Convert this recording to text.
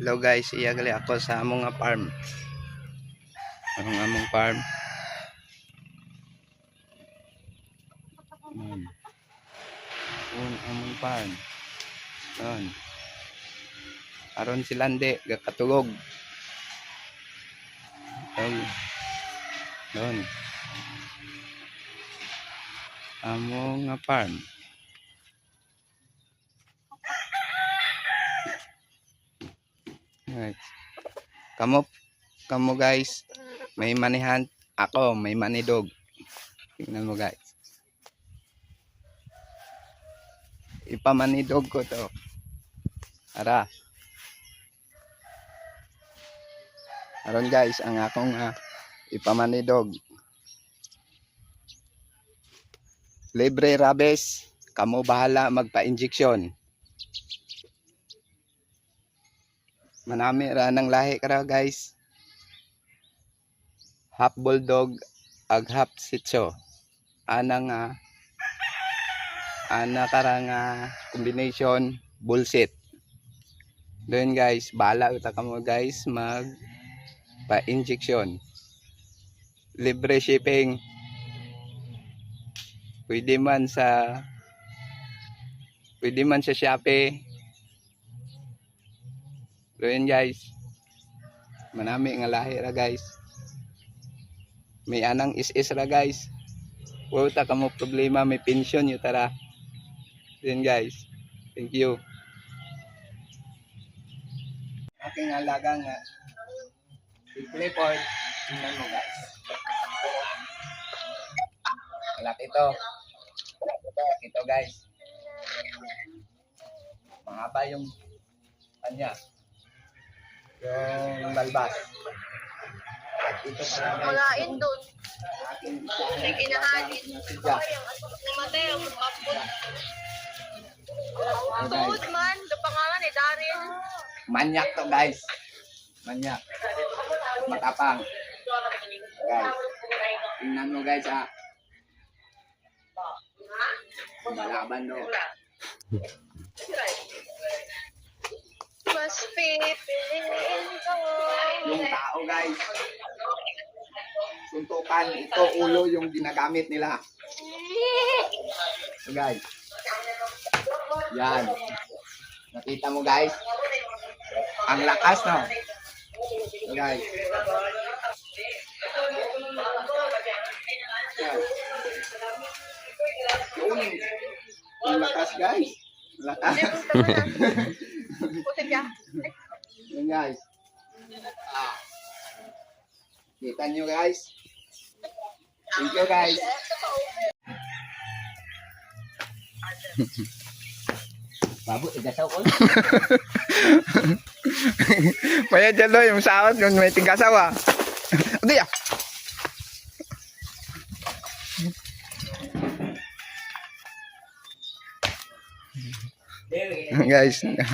Hello guys, iya gali ako sa among nga farm. Ang among farm. Ang among farm. Doon. Aron si Lande gakatulog. Doon. Among nga farm. Right. Kamu guys, may manihan ako, may manidog. Tingnan mo guys. Ipamanidog ko to. Ara. Aron guys, ang akong ipamanidog. Libre rabies, kamo bahala magpa-injection. Manami ra ng lahi kara guys. Half bulldog ag half shih tzu. Ana karang combination bullshit. Doon guys, bahala uta kamo guys mag pa-injection. Libre shipping. Pwede man sa Shopee. Doon guys. Manami nga lahi ra guys. May anang is ra guys. Wala ka mo problema, may pension yu tara. Doon guys. Thank you. Aking alagang report. Tingnan mo guys. Malaki to. Ito guys. Mahaba yung kanya. Yung balbas. At ito pala guys. Mga indon. Aking Kinahagin. sidya. Mateo, kapot. Tuod man, the pangalan ni Darin. Manyak to guys. Manyak. Matapang. Guys. Tingnan mo guys Malaban do. Mas pipiliin ko. Yung tao guys. Suntukan. Ito ulo yung ginagamit nila. So guys. Yan. Nakita mo guys. Ang lakas no. So guys. Yan. Ang lakas guys. Lakas. Pusip ya. Yan guys. Kita nyo guys. Thank you guys. Babu, tigasaw ko. Maya dyan lo, yung sahod, yung may tigasaw Hindi guys. Hindi.